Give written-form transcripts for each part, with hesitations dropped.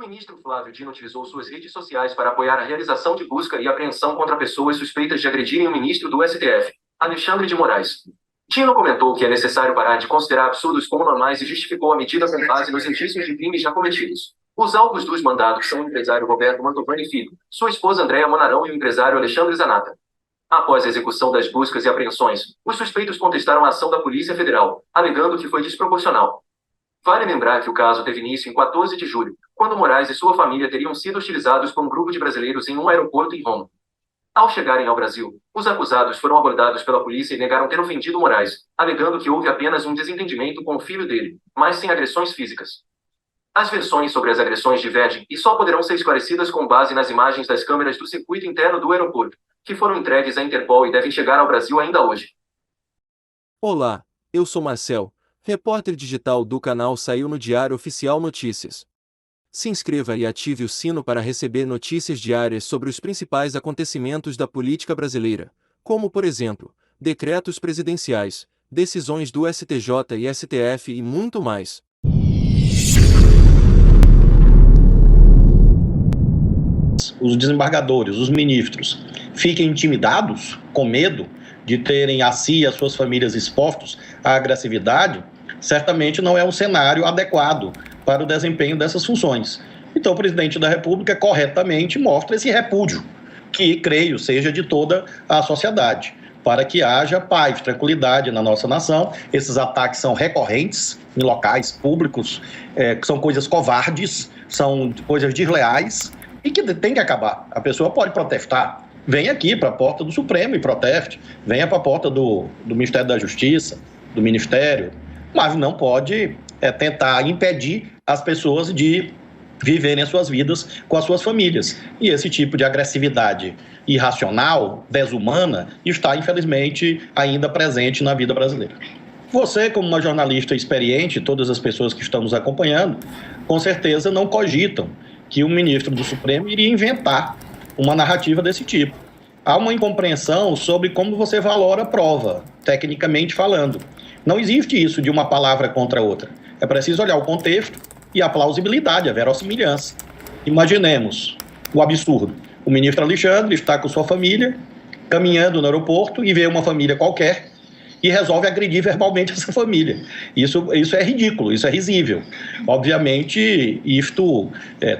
ministro Flávio Dino utilizou suas redes sociais para apoiar a realização de busca e apreensão contra pessoas suspeitas de agredirem o ministro do STF, Alexandre de Moraes. Dino comentou que é necessário parar de considerar absurdos como normais e justificou a medida com base nos indícios de crimes já cometidos. Os alvos dos mandados são o empresário Roberto Mantovani Filho, sua esposa Andréa Monarão e o empresário Alexandre Zanata. Após a execução das buscas e apreensões, os suspeitos contestaram a ação da Polícia Federal, alegando que foi desproporcional. Vale lembrar que o caso teve início em 14 de julho, quando Moraes e sua família teriam sido hostilizados por um grupo de brasileiros em um aeroporto em Roma. Ao chegarem ao Brasil, os acusados foram abordados pela polícia e negaram ter ofendido Moraes, alegando que houve apenas um desentendimento com o filho dele, mas sem agressões físicas. As versões sobre as agressões divergem e só poderão ser esclarecidas com base nas imagens das câmeras do circuito interno do aeroporto, que foram entregues à Interpol e devem chegar ao Brasil ainda hoje. Olá, eu sou Marcel, repórter digital do canal Saiu no Diário Oficial Notícias. Se inscreva e ative o sino para receber notícias diárias sobre os principais acontecimentos da política brasileira, como, por exemplo, decretos presidenciais, decisões do STJ e STF e muito mais. Os desembargadores, os ministros, fiquem intimidados, com medo de terem a si e as suas famílias expostos à agressividade, certamente não é um cenário adequado para o desempenho dessas funções. Então, o presidente da República corretamente mostra esse repúdio, que creio seja de toda a sociedade, para que haja paz, tranquilidade na nossa nação. Esses ataques são recorrentes em locais públicos, que são coisas covardes, são coisas desleais e que tem que acabar. A pessoa pode protestar, venha aqui para a porta do Supremo e proteste, venha para a porta do Ministério da Justiça, do Ministério, mas não pode tentar impedir as pessoas de viverem as suas vidas com as suas famílias. E esse tipo de agressividade irracional, desumana, está, infelizmente, ainda presente na vida brasileira. Você, como uma jornalista experiente, todas as pessoas que estão nos acompanhando, com certeza não cogitam que o ministro do Supremo iria inventar uma narrativa desse tipo. Há uma incompreensão sobre como você valora a prova, tecnicamente falando. Não existe isso de uma palavra contra a outra. É preciso olhar o contexto e a plausibilidade, a verossimilhança. Imaginemos o absurdo. O ministro Alexandre está com sua família, caminhando no aeroporto e vê uma família qualquer e resolve agredir verbalmente essa família. Isso é ridículo, isso é risível. Obviamente,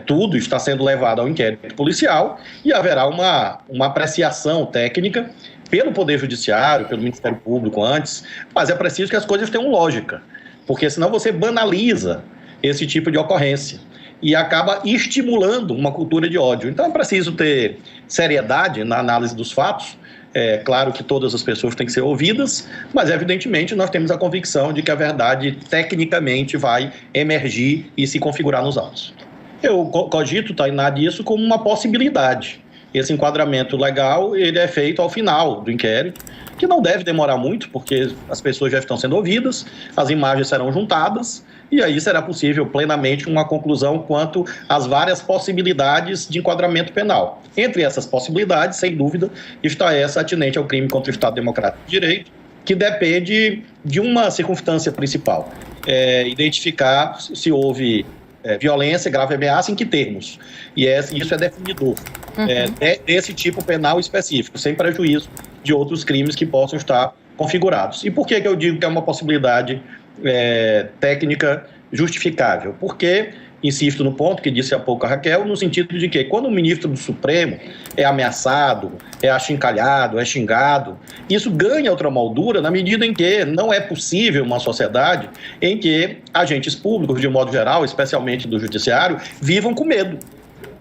tudo está sendo levado ao inquérito policial e haverá uma apreciação técnica pelo Poder Judiciário, pelo Ministério Público antes, mas é preciso que as coisas tenham lógica, porque senão você banaliza esse tipo de ocorrência e acaba estimulando uma cultura de ódio. Então é preciso ter seriedade na análise dos fatos. É claro que todas as pessoas têm que ser ouvidas, mas evidentemente nós temos a convicção de que a verdade tecnicamente vai emergir e se configurar nos autos. Eu cogito, Tainá, disso como uma possibilidade. Esse enquadramento legal ele é feito ao final do inquérito, que não deve demorar muito, porque as pessoas já estão sendo ouvidas, as imagens serão juntadas, e aí será possível plenamente uma conclusão quanto às várias possibilidades de enquadramento penal. Entre essas possibilidades, sem dúvida, está essa atinente ao crime contra o Estado Democrático de Direito, que depende de uma circunstância principal, identificar se houve violência, grave ameaça, em que termos. E isso é definidor desse tipo penal específico, sem prejuízo de outros crimes que possam estar configurados. E por que eu digo que é uma possibilidade técnica justificável? Porque, insisto no ponto que disse há pouco a Raquel, no sentido de que quando o ministro do Supremo é ameaçado, é achincalhado, é xingado, isso ganha outra moldura na medida em que não é possível uma sociedade em que agentes públicos, de modo geral, especialmente do judiciário, vivam com medo.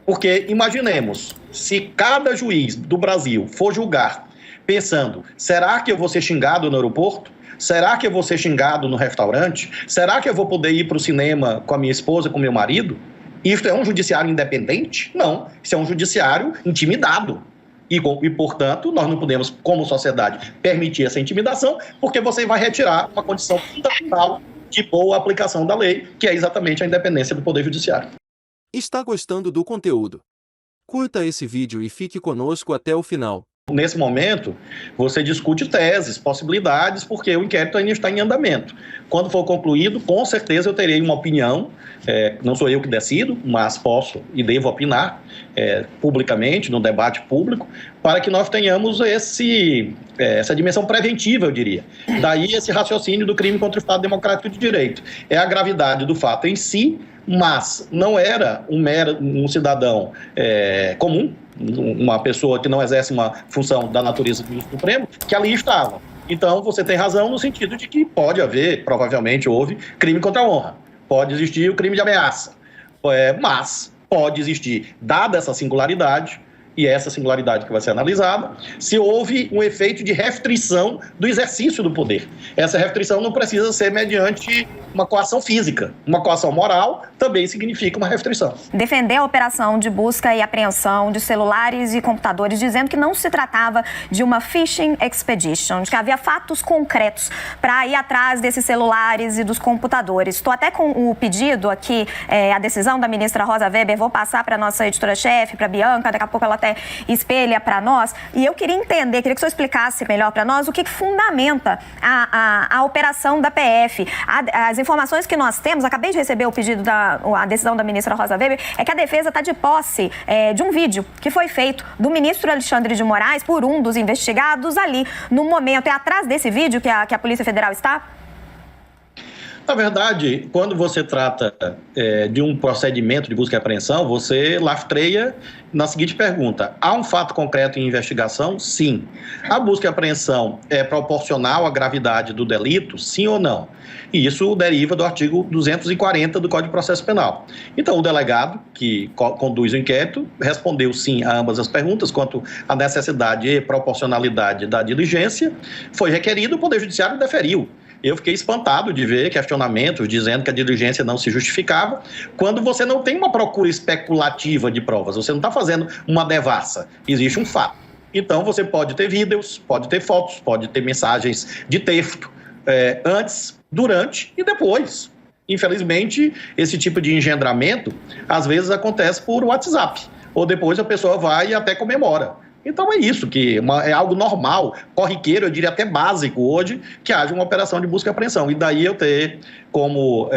Porque, imaginemos, se cada juiz do Brasil for julgar pensando, será que eu vou ser xingado no aeroporto? Será que eu vou ser xingado no restaurante? Será que eu vou poder ir para o cinema com a minha esposa, com o meu marido? Isso é um judiciário independente? Não, isso é um judiciário intimidado. E, portanto, nós não podemos, como sociedade, permitir essa intimidação, porque você vai retirar uma condição fundamental de boa aplicação da lei, que é exatamente a independência do Poder Judiciário. Está gostando do conteúdo? Curta esse vídeo e fique conosco até o final. nesse momento, você discute teses, possibilidades, porque o inquérito ainda está em andamento. Quando for concluído, com certeza eu terei uma opinião, não sou eu que decido, mas posso e devo opinar publicamente, no debate público, para que nós tenhamos essa dimensão preventiva, eu diria. Daí esse raciocínio do crime contra o Estado Democrático de Direito. É a gravidade do fato em si, mas não era um cidadão comum, uma pessoa que não exerce uma função da natureza do juiz supremo, que ali estava. Então, você tem razão no sentido de que pode haver, provavelmente houve, crime contra a honra. Pode existir o crime de ameaça. Mas pode existir, dada essa singularidade, e essa singularidade que vai ser analisada, se houve um efeito de restrição do exercício do poder. Essa restrição não precisa ser mediante uma coação física. Uma coação moral também significa uma restrição. Defender a operação de busca e apreensão de celulares e computadores, dizendo que não se tratava de uma phishing expedition, de que havia fatos concretos para ir atrás desses celulares e dos computadores. Estou até com o pedido aqui, a decisão da ministra Rosa Weber, vou passar para a nossa editora-chefe, para a Bianca, daqui a pouco ela até espelha para nós, e eu queria entender, queria que o senhor explicasse melhor para nós o que fundamenta a operação da PF. As informações que nós temos, acabei de receber o pedido a decisão da ministra Rosa Weber, é que a defesa está de posse de um vídeo que foi feito do ministro Alexandre de Moraes por um dos investigados ali no momento. É atrás desse vídeo que a Polícia Federal está? Na verdade, quando você trata de um procedimento de busca e apreensão, você lastreia na seguinte pergunta: há um fato concreto em investigação? Sim. A busca e apreensão é proporcional à gravidade do delito? Sim ou não? E isso deriva do artigo 240 do Código de Processo Penal. Então, o delegado, que conduz o inquérito, respondeu sim a ambas as perguntas quanto à necessidade e proporcionalidade da diligência. Foi requerido, o Poder Judiciário deferiu. Eu fiquei espantado de ver questionamentos dizendo que a diligência não se justificava, quando você não tem uma procura especulativa de provas, você não está fazendo uma devassa, existe um fato. Então, você pode ter vídeos, pode ter fotos, pode ter mensagens de texto, antes, durante e depois. Infelizmente, esse tipo de engendramento, às vezes, acontece por WhatsApp, ou depois a pessoa vai e até comemora. Então é isso, que é algo normal, corriqueiro, eu diria até básico hoje, que haja uma operação de busca e apreensão. E daí eu ter como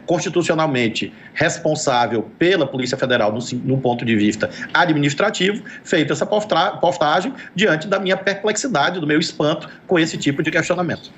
constitucionalmente responsável pela Polícia Federal, no ponto de vista administrativo, feito essa postagem diante da minha perplexidade, do meu espanto com esse tipo de questionamento.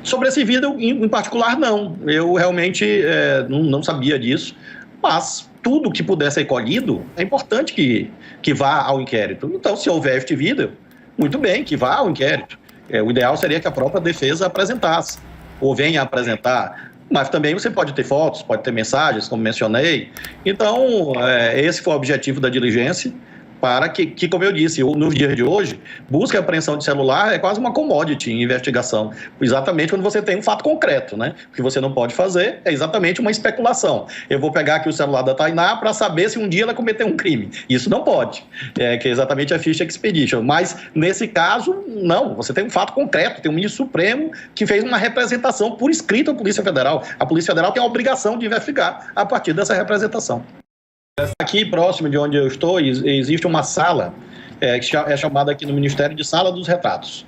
Sobre esse vídeo, em particular, não. Eu realmente não sabia disso, mas tudo que puder ser colhido, é importante que vá ao inquérito. Então, se houver este vídeo, muito bem, que vá ao inquérito. O ideal seria que a própria defesa apresentasse, ou venha apresentar. Mas também você pode ter fotos, pode ter mensagens, como mencionei. Então, esse foi o objetivo da diligência, para que, como eu disse, nos dias de hoje, busca e apreensão de celular é quase uma commodity em investigação, exatamente quando você tem um fato concreto, né? O que você não pode fazer é exatamente uma especulação. Eu vou pegar aqui o celular da Tainá para saber se um dia ela cometeu um crime. Isso não pode, que é exatamente a Phishing Expedition. Mas, nesse caso, não. Você tem um fato concreto, tem um ministro supremo que fez uma representação por escrito à Polícia Federal. A Polícia Federal tem a obrigação de investigar a partir dessa representação. Aqui, próximo de onde eu estou, existe uma sala, que é chamada aqui no Ministério de Sala dos Retratos.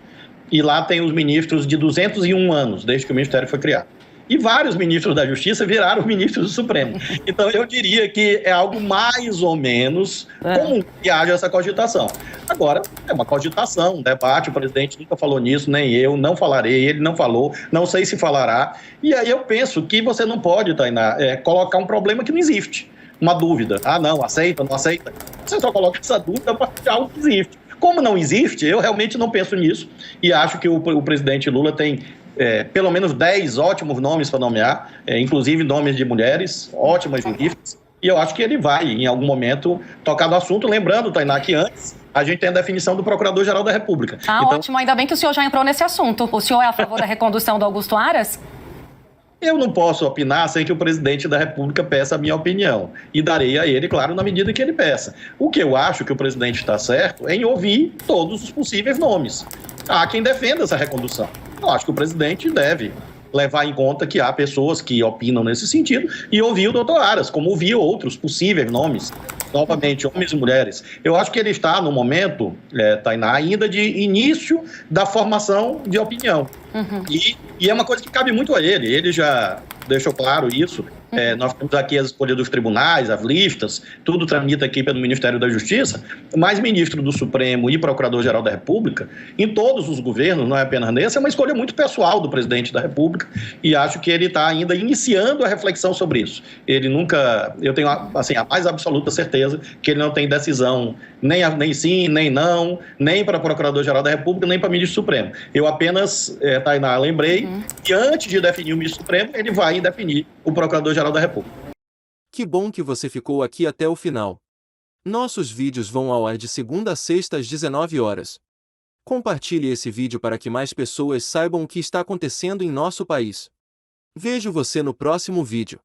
E lá tem os ministros de 201 anos, desde que o Ministério foi criado. E vários ministros da Justiça viraram ministros do Supremo. Então, eu diria que é algo mais ou menos comum que haja essa cogitação. Agora, é uma cogitação, um debate, o presidente nunca falou nisso, nem eu, não falarei, ele não falou, não sei se falará. E aí eu penso que você não pode, Tainá, colocar um problema que não existe. Uma dúvida. Ah, não, aceita, não aceita. Você só coloca essa dúvida para algo que existe. Como não existe, eu realmente não penso nisso e acho que o presidente Lula tem pelo menos 10 ótimos nomes para nomear, inclusive nomes de mulheres, ótimas juristas, e eu acho que ele vai, em algum momento, tocar no assunto. Lembrando, Tainá, que antes a gente tem a definição do Procurador-Geral da República. Ah, então, ótimo. Ainda bem que o senhor já entrou nesse assunto. O senhor é a favor da recondução do Augusto Aras? Eu não posso opinar sem que o presidente da República peça a minha opinião. E darei a ele, claro, na medida que ele peça. O que eu acho que o presidente está certo é em ouvir todos os possíveis nomes. Há quem defenda essa recondução. Eu acho que o presidente deve levar em conta que há pessoas que opinam nesse sentido e ouvir o doutor Aras, como ouvir outros possíveis nomes, novamente, homens e mulheres. Eu acho que ele está no momento, Tainá, ainda de início da formação de opinião. E é uma coisa que cabe muito a ele. Ele já deixou claro isso. Nós temos aqui as escolhas dos tribunais, as listas, tudo tramita aqui pelo Ministério da Justiça, mas ministro do Supremo e Procurador-Geral da República, em todos os governos, não é apenas nesse, é uma escolha muito pessoal do presidente da República, e acho que ele está ainda iniciando a reflexão sobre isso. Ele nunca, eu tenho assim, a mais absoluta certeza que ele não tem decisão nem sim, nem não, nem para Procurador-Geral da República, nem para ministro do Supremo. Eu apenas, Tainá, lembrei que antes de definir o ministro do Supremo, ele vai definir o Procurador-Geral da República. Que bom que você ficou aqui até o final. Nossos vídeos vão ao ar de segunda a sexta às 19 horas. Compartilhe esse vídeo para que mais pessoas saibam o que está acontecendo em nosso país. Vejo você no próximo vídeo.